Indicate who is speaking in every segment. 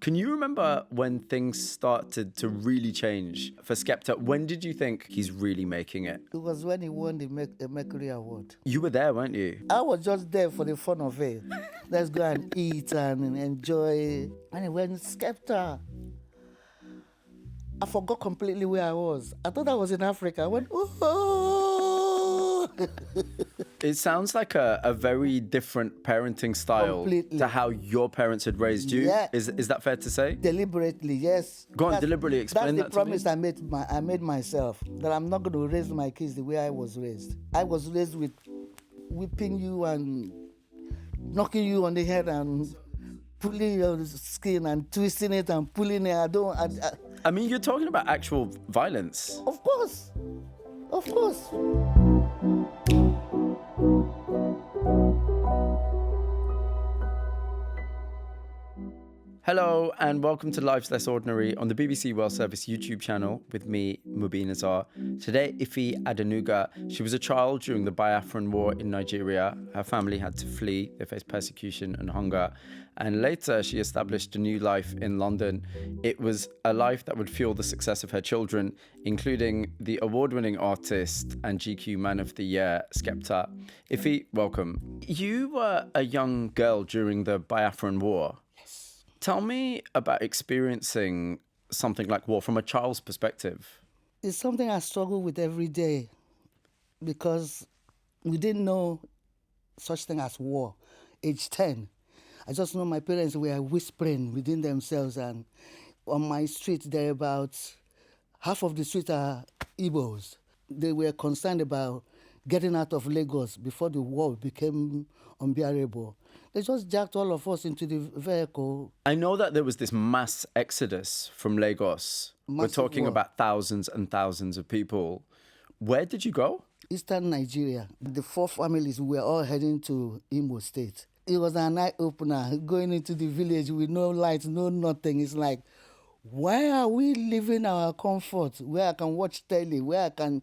Speaker 1: Can you remember when things started to really change for Skepta? When did you think he's really making it?
Speaker 2: It was when he won the Mercury Award.
Speaker 1: You were there, weren't you?
Speaker 2: I was just there for the fun of it. Let's go and eat and enjoy. And when Skepta, I forgot completely where I was. I thought I was in Africa. I went, oh!
Speaker 1: It sounds like a very different parenting style
Speaker 2: Completely.
Speaker 1: to how your parents had raised you.
Speaker 2: Yeah.
Speaker 1: Is that fair to say?
Speaker 2: Deliberately, yes.
Speaker 1: Go on, deliberately explain
Speaker 2: that's
Speaker 1: that
Speaker 2: the
Speaker 1: to me.
Speaker 2: promise I made myself, that I'm not going to raise my kids the way I was raised. I was raised with whipping you and knocking you on the head and pulling your skin and twisting it and pulling it.
Speaker 1: I mean, you're talking about actual violence.
Speaker 2: Of course. Of course.
Speaker 1: Hello and welcome to Life's Less Ordinary on the BBC World Service YouTube channel with me, Mubin Azar. Today, Ife Adenuga. She was a child during the Biafran War in Nigeria. Her family had to flee. They faced persecution and hunger. And later, she established a new life in London. It was a life that would fuel the success of her children, including the award-winning artist and GQ Man of the Year, Skepta. Ife, welcome. You were a young girl during the Biafran War. Tell me about experiencing something like war from a child's perspective.
Speaker 2: It's something I struggle with every day because we didn't know such thing as war. Age 10. I just know my parents were whispering within themselves, and on my street there about half of the street are Igbos. They were concerned about getting out of Lagos before the war became unbearable. They just jacked all of us into the vehicle.
Speaker 1: I know that there was this mass exodus from Lagos. We're talking about thousands and thousands of people. Where did you go?
Speaker 2: Eastern Nigeria. The 4 families were all heading to Imo State. It was an eye-opener, going into the village with no lights, no nothing. It's like, why are we leaving our comfort, where I can watch telly, where I can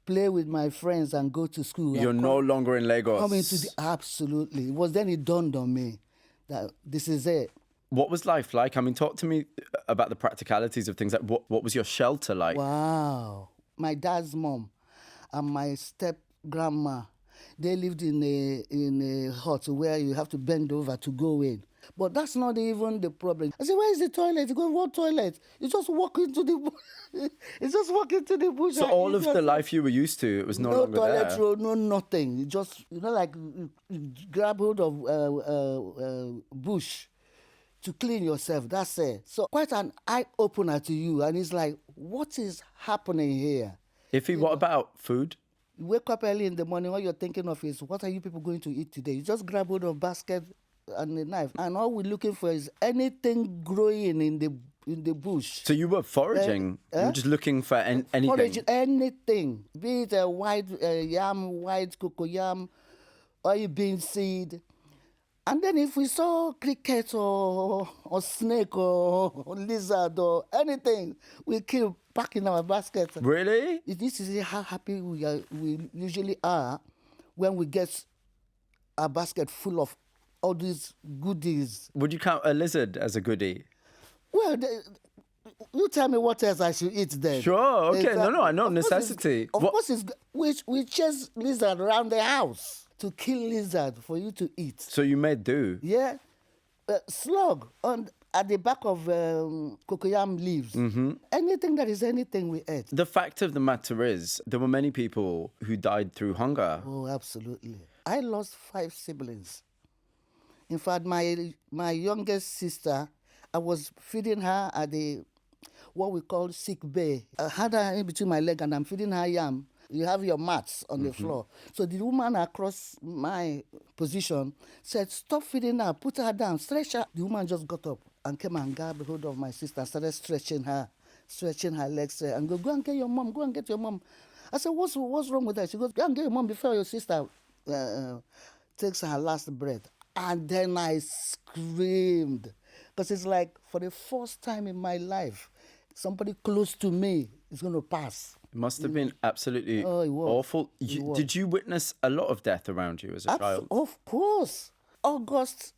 Speaker 2: play with my friends and go to school?
Speaker 1: You're no longer in Lagos.
Speaker 2: Absolutely. It was then it dawned on me that this is it.
Speaker 1: What was life like? I mean, talk to me about the practicalities of things. Like, what was your shelter like?
Speaker 2: Wow. My dad's mom and my step-grandma, they lived in a hut where you have to bend over to go in. But that's not even the problem. I said, where is the toilet? He goes, what toilet? You just walk into the bush.
Speaker 1: So all of the life you were used to, it was no longer there.
Speaker 2: No toilet roll, no nothing. You just, like you grab hold of bush to clean yourself. That's it. So quite an eye-opener to you. And it's like, what is happening here?
Speaker 1: Ife, what about food?
Speaker 2: You wake up early in the morning, all you're thinking of is, what are you people going to eat today? You just grab hold of basket and a knife, and all we're looking for is anything growing in the bush.
Speaker 1: So you were foraging? You were just looking for anything?
Speaker 2: Foraging, anything. Be it a white yam, white cocoyam, oil bean seed. And then if we saw cricket or snake or lizard or anything, we kill back in our basket.
Speaker 1: Really?
Speaker 2: This is how happy we usually are when we get a basket full of all these goodies.
Speaker 1: Would you count a lizard as a goodie?
Speaker 2: Well, you tell me what else I should eat then.
Speaker 1: Sure, okay.
Speaker 2: Exactly.
Speaker 1: No, I know, necessity.
Speaker 2: Of course, we chase lizard around the house to kill lizard for you to eat.
Speaker 1: So you made do?
Speaker 2: Yeah. Slug at the back of cocoyam leaves. Mm-hmm. Anything that is anything we ate.
Speaker 1: The fact of the matter is, there were many people who died through hunger.
Speaker 2: Oh, absolutely. I lost 5 siblings. In fact, my youngest sister, I was feeding her at what we call sick bay. I had her in between my leg and I'm feeding her yam. You have your mats on the floor. So the woman across my position said, stop feeding her, put her down, stretch her. The woman just got up and came and grabbed hold of my sister and started stretching her legs and go and get your mom, go and get your mom. I said, what's wrong with her? She goes, go and get your mom before your sister takes her last breath. And then I screamed. Because it's like, for the first time in my life, somebody close to me is going to pass.
Speaker 1: It must have been absolutely awful. Did you witness a lot of death around you as a child?
Speaker 2: Of course. August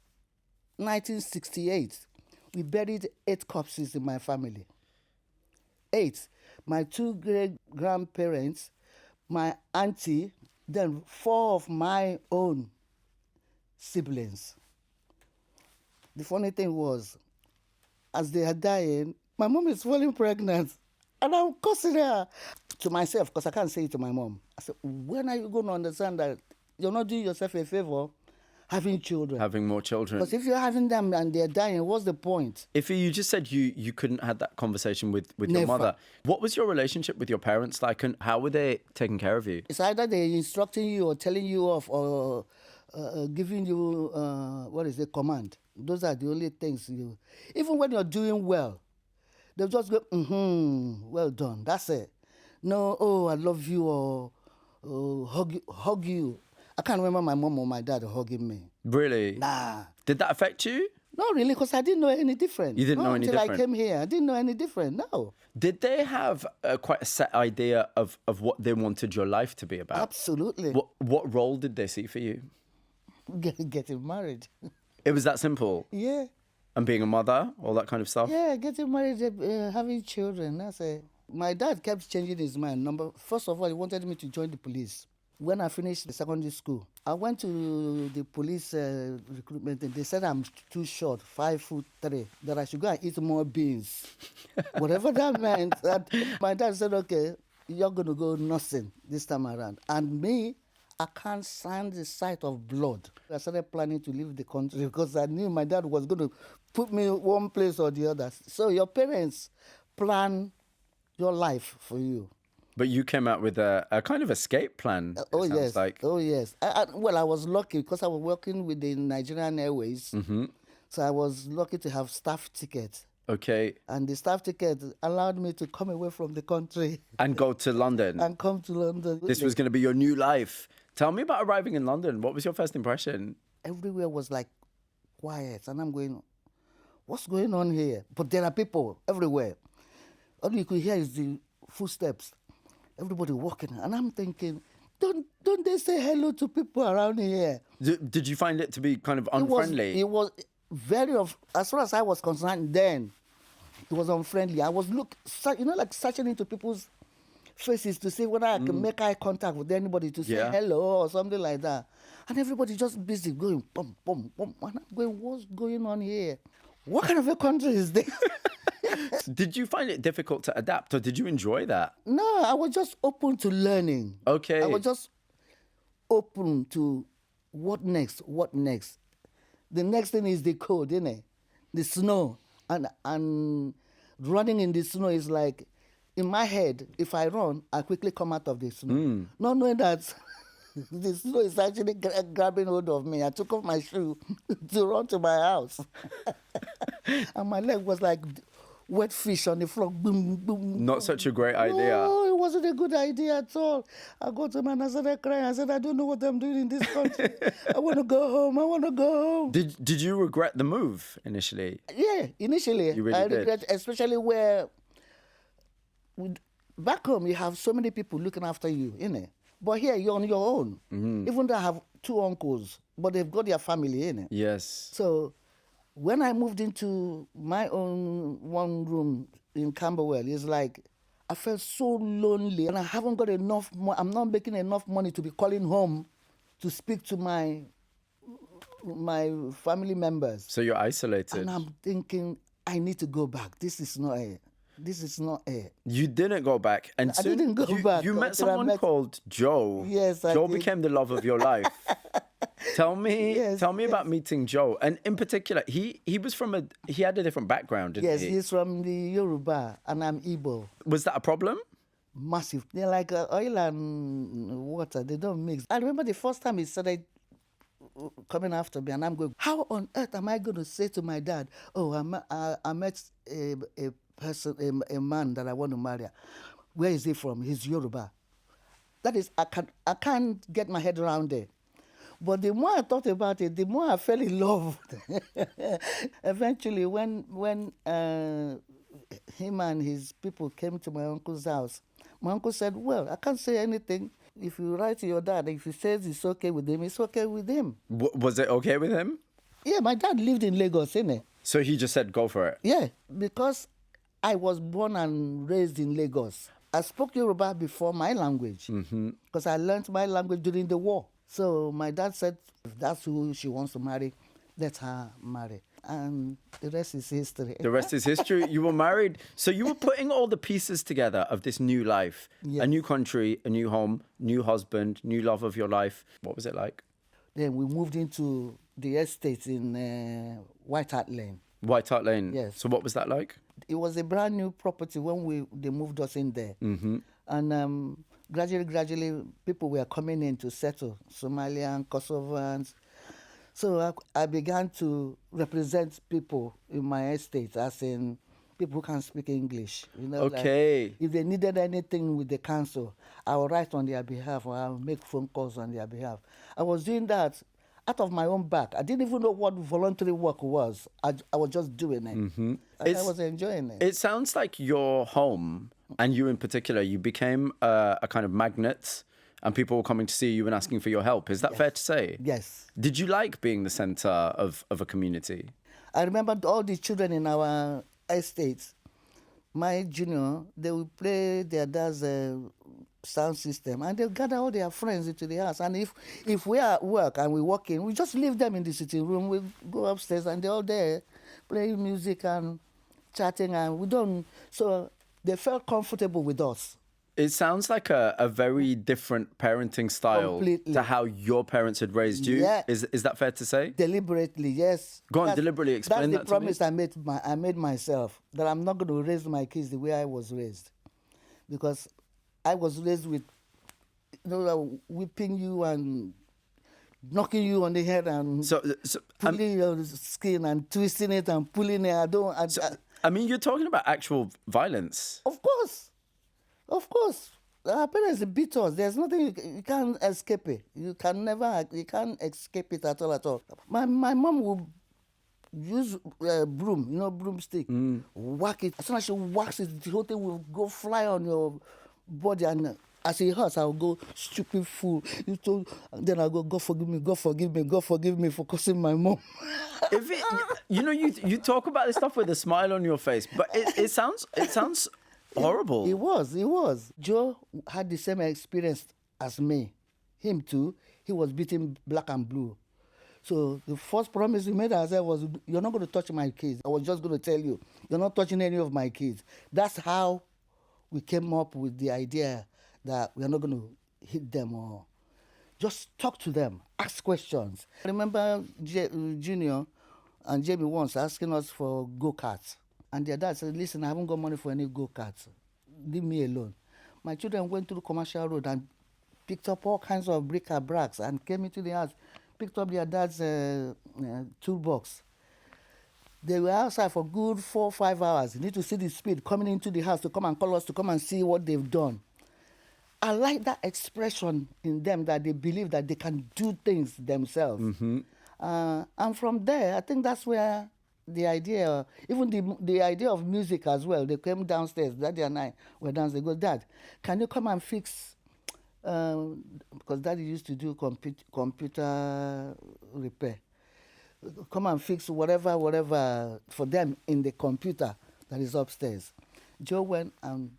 Speaker 2: 1968, We buried 8 corpses in my family. 8. My 2 great-grandparents, my auntie, then 4 of my own siblings. The funny thing was, as they are dying, my mom is falling pregnant. And I'm cursing her to myself, because I can't say it to my mom. I said, when are you going to understand that you're not doing yourself a favor having children?
Speaker 1: Having more children.
Speaker 2: Because if you're having them and they're dying, what's the point?
Speaker 1: If you just said you couldn't have that conversation with your
Speaker 2: Never.
Speaker 1: mother, what was your relationship with your parents like, and how were they taking care of you?
Speaker 2: It's either they're instructing you or telling you off or giving you, command. Those are the only things you... Even when you're doing well, they'll just go, well done, that's it. No, oh, I love you, or hug you. I can't remember my mom or my dad hugging me.
Speaker 1: Really?
Speaker 2: Nah.
Speaker 1: Did that affect you?
Speaker 2: Not really, because I didn't know any different.
Speaker 1: You didn't know any different?
Speaker 2: Until I came here, I didn't know any different, no.
Speaker 1: Did they have quite a set idea of what they wanted your life to be about?
Speaker 2: Absolutely.
Speaker 1: What role did they see for you?
Speaker 2: Getting married.
Speaker 1: It was that simple?
Speaker 2: Yeah.
Speaker 1: And being a mother, all that kind of stuff?
Speaker 2: Yeah, getting married, having children, that's it. My dad kept changing his mind. First of all, he wanted me to join the police. When I finished the secondary school, I went to the police recruitment, and they said I'm too short, 5'3", that I should go and eat more beans. Whatever that meant, my dad said, okay, you're going to go nursing this time around. And me, I can't stand the sight of blood. I started planning to leave the country because I knew my dad was going to put me one place or the other. So your parents plan your life for you.
Speaker 1: But you came out with a kind of escape plan.
Speaker 2: Oh,
Speaker 1: it sounds
Speaker 2: yes.
Speaker 1: like.
Speaker 2: Oh, yes. Well, I was lucky because I was working with the Nigerian Airways.
Speaker 1: Mm-hmm.
Speaker 2: So I was lucky to have staff ticket.
Speaker 1: Okay.
Speaker 2: And the staff ticket allowed me to come away from the country.
Speaker 1: And go to London.
Speaker 2: And come to London.
Speaker 1: This was going to be your new life. Tell me about arriving in London. What was your first impression?
Speaker 2: Everywhere was like quiet. And I'm going, what's going on here? But there are people everywhere. All you could hear is the footsteps. Everybody walking. And I'm thinking, don't they say hello to people around here?
Speaker 1: Did you find it to be kind of unfriendly?
Speaker 2: It was very, as far as I was concerned then, it was unfriendly. I was like searching into people's faces to see whether I can make eye contact with anybody to say hello or something like that. And everybody just busy going, bum, bum, bum. And I'm going, what's going on here? What kind of a country is this?
Speaker 1: Did you find it difficult to adapt, or did you enjoy that?
Speaker 2: No, I was just open to learning.
Speaker 1: Okay.
Speaker 2: I was just open to what next. The next thing is the cold, isn't it? The snow. And running in the snow is like, in my head, if I run, I quickly come out of the snow. Not knowing that the snow is actually grabbing hold of me. I took off my shoe to run to my house. And my leg was like wet fish on the floor. Boom, boom.
Speaker 1: Not such a great idea.
Speaker 2: No, it wasn't a good idea at all. I got to him and I started crying. I said, I don't know what I'm doing in this country. I want to go home.
Speaker 1: Did you regret the move initially?
Speaker 2: Yeah, initially.
Speaker 1: You really
Speaker 2: I
Speaker 1: did?
Speaker 2: regret, especially where back home you have so many people looking after you, innit? But here you're on your own. Even though I have 2 uncles, but they've got their family, innit?
Speaker 1: Yes.
Speaker 2: So when I moved into my own one room in Camberwell, it's like I felt so lonely, and I haven't got enough I'm not making enough money to be calling home to speak to my family members.
Speaker 1: So you're isolated.
Speaker 2: And I'm thinking, I need to go back. This is not it.
Speaker 1: You didn't go back, and
Speaker 2: I didn't go back.
Speaker 1: You met someone called Joe.
Speaker 2: Yes, I
Speaker 1: Joe
Speaker 2: did.
Speaker 1: became the love of your life. Tell me
Speaker 2: Yes,
Speaker 1: about meeting Joe, and in particular, he had a different background, didn't
Speaker 2: Yes,
Speaker 1: he?
Speaker 2: he's from the Yoruba, and I'm Igbo.
Speaker 1: Was that a problem?
Speaker 2: Massive. They're like oil and water. They don't mix. I remember the first time he started coming after me, and I'm going, how on earth am I going to say to my dad, oh, I met a person, a man that I want to marry. Where is he from? He's Yoruba. That is, I can't get my head around it. But the more I thought about it, the more I fell in love. Eventually, when him and his people came to my uncle's house, my uncle said, well, I can't say anything. If you write to your dad, if he says it's okay with him, it's okay with him.
Speaker 1: Was it okay with him?
Speaker 2: Yeah, my dad lived in Lagos, innit?
Speaker 1: So he just said, go for it.
Speaker 2: Yeah, because I was born and raised in Lagos. I spoke Yoruba before my language because I learned my language during the war. So my dad said, if that's who she wants to marry, let her marry. And the rest is history.
Speaker 1: The rest is history. You were married. So you were putting all the pieces together of this new life,
Speaker 2: Yes.
Speaker 1: a new country, a new home, new husband, new love of your life. What was it like?
Speaker 2: Then we moved into the estate in White Hart Lane.
Speaker 1: White Hart Lane.
Speaker 2: Yes.
Speaker 1: So what was that like?
Speaker 2: It was a brand new property when they moved us in there. And gradually, people were coming in to settle, Somalian, Kosovans. So I began to represent people in my estate, as in people who can speak English. You know,
Speaker 1: Okay.
Speaker 2: like if they needed anything with the council, I would write on their behalf, or I would make phone calls on their behalf. I was doing that out of my own back. I didn't even know what voluntary work was. I was just doing it. I was enjoying it.
Speaker 1: It sounds like your home, and you in particular, you became a kind of magnet, and people were coming to see you and asking for your help. Is that fair to say?
Speaker 2: Yes.
Speaker 1: Did you like being the center of a community?
Speaker 2: I remember all the children in our estate, my junior, they would play their dad's sound system, and they gather all their friends into the house. And if we are at work and we walk in, we just leave them in the sitting room. We go upstairs and they're all there playing music and chatting, and we don't. So they felt comfortable with us.
Speaker 1: It sounds like a very different parenting style
Speaker 2: Completely.
Speaker 1: to how your parents had raised you.
Speaker 2: Yeah.
Speaker 1: Is that fair to say?
Speaker 2: Deliberately, yes.
Speaker 1: Go on, deliberately explain
Speaker 2: that's
Speaker 1: that to
Speaker 2: the
Speaker 1: me.
Speaker 2: promise I made myself, that I'm not going to raise my kids the way I was raised, because I was raised with, whipping you and knocking you on the head and
Speaker 1: So
Speaker 2: pulling your skin and twisting it and pulling it.
Speaker 1: I mean, you're talking about actual violence.
Speaker 2: Of course. Our parents beat us. There's nothing, you can't escape it. You can't escape it at all. My mom would use broom, broomstick, whack it. As soon as she whacks it, the whole thing will go fly on your body, and as it hurts, I'll go, stupid fool. Then I'll go, God forgive me for cursing my mom.
Speaker 1: You talk about this stuff with a smile on your face, but it sounds horrible.
Speaker 2: It was. Joe had the same experience as me. Him too. He was beaten black and blue. So the first promise we made ourselves was, you're not going to touch my kids. I was just going to tell you, you're not touching any of my kids. That's how we came up with the idea that we're not going to hit them or just talk to them, ask questions. I remember Junior and Jamie once asking us for go-karts. And their dad said, listen, I haven't got money for any go-karts. Leave me alone. My children went to the commercial road and picked up all kinds of bric-a-bracs and came into the house, picked up their dad's toolbox. They were outside for good 4 or 5 hours. You need to see the speed coming into the house to come and call us to come and see what they've done. I like that expression in them, that they believe that they can do things themselves. And from there, I think that's where the idea, even the idea of music as well, they came downstairs, Daddy and I were downstairs. They go, Dad, can you come and fix, because Daddy used to do computer repair. Come and fix whatever for them in the computer that is upstairs. Joe went and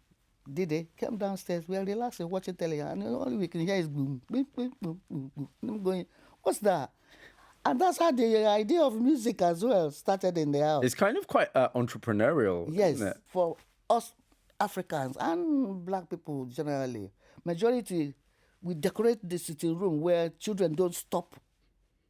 Speaker 2: did it, came downstairs, we were relaxing, watching telly, and all we can hear is boom, boom, boom, boom, boom, boom. And I'm going, what's that? And that's how the idea of music as well started in the house.
Speaker 1: It's kind of quite entrepreneurial,
Speaker 2: Yes,
Speaker 1: isn't it?
Speaker 2: for us Africans and black people generally. Majority, we decorate the sitting room where children don't stop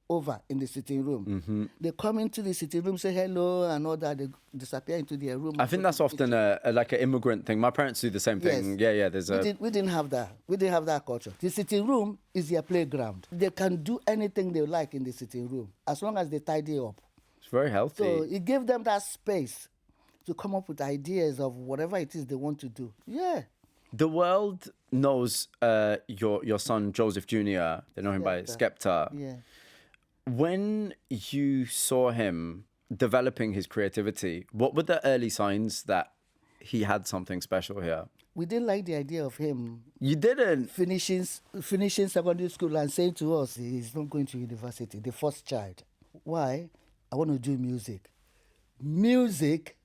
Speaker 2: over in the sitting room. They come into the sitting room, say hello and all that, they disappear into their room.
Speaker 1: I think that's often like an immigrant thing. My parents do the same thing.
Speaker 2: Yes.
Speaker 1: Yeah. There's
Speaker 2: We didn't have that. We didn't have that culture. The sitting room is their playground. They can do anything they like in the sitting room as long as they tidy up.
Speaker 1: It's very healthy.
Speaker 2: So it gave them that space to come up with ideas of whatever it is they want to do. Yeah.
Speaker 1: The world knows your son Joseph Jr. They know him by Skepta.
Speaker 2: Yeah.
Speaker 1: When you saw him developing his creativity, what were the early signs that he had something special here?
Speaker 2: We didn't like the idea of him
Speaker 1: You didn't?
Speaker 2: finishing secondary school and saying to us he's not going to university, the first child. Why? I want to do music. music.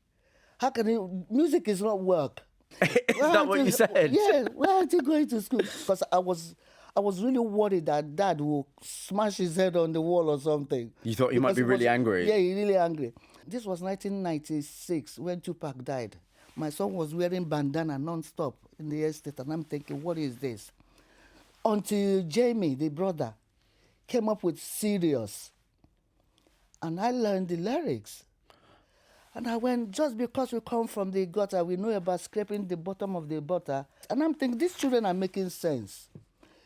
Speaker 2: How can you? Music is not work.
Speaker 1: Is that what you said?
Speaker 2: Yeah, why aren't you going to school? Because I was really worried that Dad will smash his head on the wall or something.
Speaker 1: You thought he might
Speaker 2: Because
Speaker 1: be really angry?
Speaker 2: Yeah, he really angry. This was 1996 when Tupac died. My son was wearing bandana non-stop in the estate, and I'm thinking, what is this? Until Jamie, the brother, came up with Serious, and I learned the lyrics. And I went, just because we come from the gutter, we know about scraping the bottom of the butter. And I'm thinking, these children are making sense.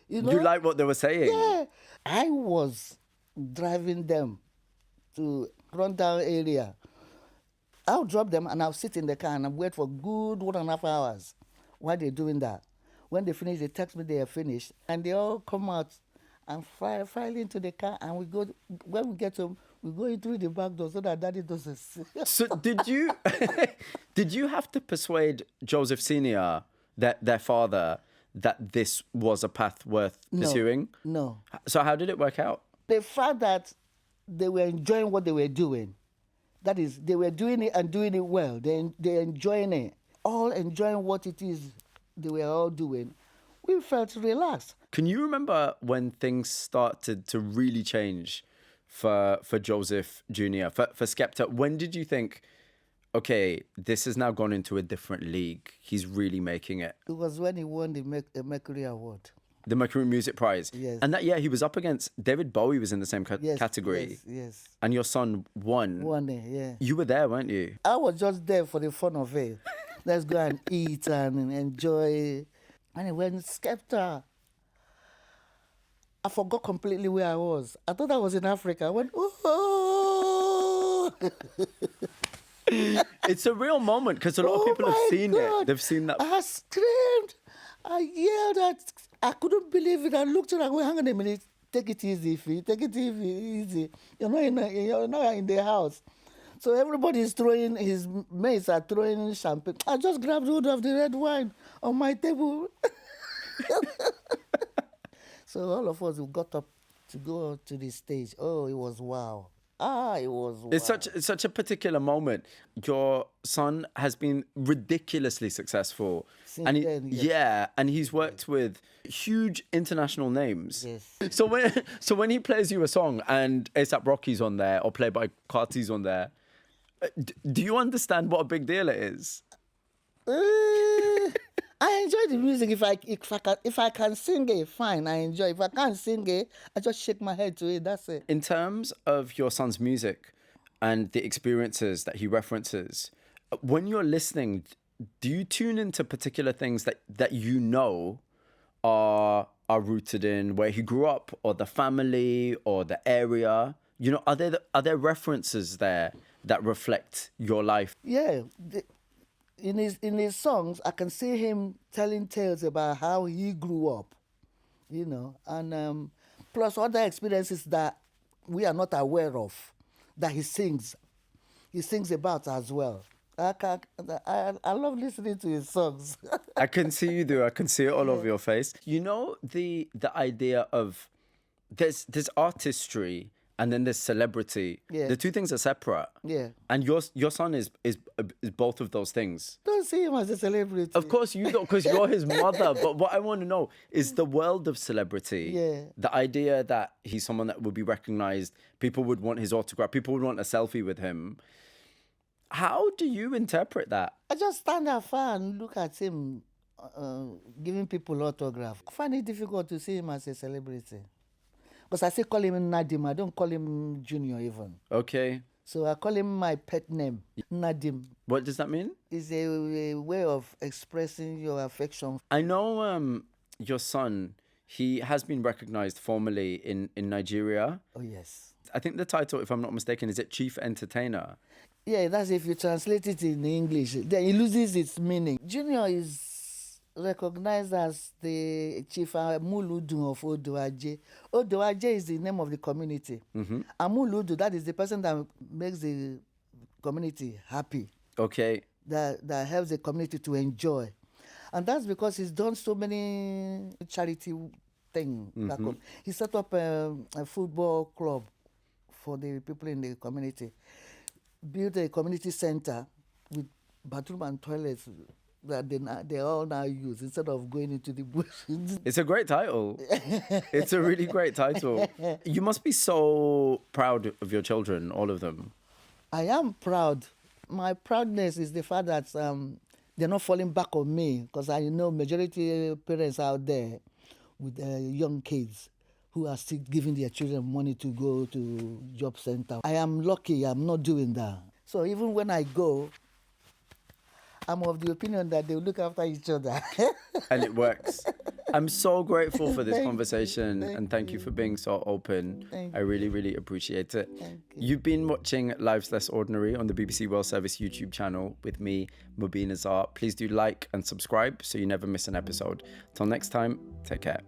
Speaker 2: You know?
Speaker 1: You like what they were saying?
Speaker 2: Yeah. I was driving them to rundown area. I'll drop them and I'll sit in the car and I'll wait for good 1.5 hours while they're doing that. When they finish, they text me they are finished. And they all come out and file into the car, and we go, when we get home, we go in through the back door so that Daddy doesn't see.
Speaker 1: So did you have to persuade Joseph Sr., their father, that this was a path worth pursuing?
Speaker 2: No.
Speaker 1: So how did it work out?
Speaker 2: The fact that they were enjoying what they were doing, that is, they were doing it and doing it well. They're enjoying it, all enjoying what it is they were all doing. We felt relaxed.
Speaker 1: Can you remember when things started to really change for Joseph Jr., for Skepta? When did you think, okay, this has now gone into a different league? He's really making it.
Speaker 2: It was when he won the Mercury Award.
Speaker 1: The Mercury Music Prize.
Speaker 2: Yes.
Speaker 1: And that year he was up against David Bowie, was in the same
Speaker 2: Yes,
Speaker 1: category.
Speaker 2: Yes.
Speaker 1: And your son won.
Speaker 2: Won it, yeah.
Speaker 1: You were there, weren't you?
Speaker 2: I was just there for the fun of it. Let's go and eat and enjoy. And when Skepta, I forgot completely where I was. I thought I was in Africa. I went, oh!
Speaker 1: It's a real moment because a lot of people have seen it. They've seen that.
Speaker 2: I screamed. I yelled. I couldn't believe it. I looked at it. I went, hang on a minute. Take it easy, Fee. Take it easy. You're not in the house. So everybody is throwing, his mates are throwing champagne. I just grabbed hold of the red wine on my table. So all of us got up to go to the stage. Oh, it was wow. It was wow.
Speaker 1: It's such a particular moment. Your son has been ridiculously successful.
Speaker 2: Since
Speaker 1: And
Speaker 2: then, yes.
Speaker 1: yeah, and he's worked with huge international names.
Speaker 2: Yes.
Speaker 1: So when he plays you a song and A$AP Rocky's on there or Playboy Carti's on there, do you understand what a big deal it is?
Speaker 2: I enjoy the music. If I can sing it, fine. I enjoy. If I can't sing it, I just shake my head to it. That's it.
Speaker 1: In terms of your son's music and the experiences that he references, when you're listening, do you tune into particular things that you know are rooted in where he grew up, or the family, or the area? You know, are there references there that reflect your life?
Speaker 2: Yeah. In his songs, I can see him telling tales about how he grew up, you know, and plus other experiences that we are not aware of, that he sings about as well. I love listening to his songs.
Speaker 1: I can see you do. I can see it all over your face. You know, the idea of there's artistry and then there's celebrity.
Speaker 2: Yeah.
Speaker 1: The two things are separate.
Speaker 2: Yeah.
Speaker 1: And your son is both of those things.
Speaker 2: Don't see him as a celebrity.
Speaker 1: Of course you don't, because you're his mother. But what I want to know is the world of celebrity.
Speaker 2: Yeah.
Speaker 1: The idea that he's someone that would be recognized, people would want his autograph, people would want a selfie with him. How do you interpret that?
Speaker 2: I just stand afar and look at him giving people autograph. I find it difficult to see him as a celebrity. Because I still call him Nadim. I don't call him Junior even.
Speaker 1: Okay.
Speaker 2: So I call him my pet name, Nadim.
Speaker 1: What does that mean?
Speaker 2: It's a way of expressing your affection.
Speaker 1: I know your son, he has been recognized formally in Nigeria.
Speaker 2: Oh, yes.
Speaker 1: I think the title, if I'm not mistaken, is it Chief Entertainer?
Speaker 2: Yeah, that's if you translate it in English. Then it loses its meaning. Junior is recognized as the Chief Amuludu of Odoaje. Odoaje is the name of the community. Mm-hmm. Amuludu, that is the person that makes the community happy.
Speaker 1: Okay.
Speaker 2: That helps the community to enjoy. And that's because he's done so many charity things. Mm-hmm. He set up a football club for the people in the community. built a community center with bathroom and toilets that they all now use instead of going into the bush.
Speaker 1: It's a great title. It's a really great title. You must be so proud of your children, all of them.
Speaker 2: I am proud. My proudness is the fact that they're not falling back on me, because I know majority parents out there with young kids who are still giving their children money to go to job center. I am lucky I'm not doing that. So even when I go, I'm of the opinion that they'll look after each other.
Speaker 1: And it works. I'm so grateful for this
Speaker 2: Thank you.
Speaker 1: conversation, and thank you for being so open. I really, really appreciate it.
Speaker 2: Thank you.
Speaker 1: You've been watching Lives Less Ordinary on the BBC World Service YouTube channel with me, Mubin Azar. Please do like and subscribe so you never miss an episode. Till next time, take care.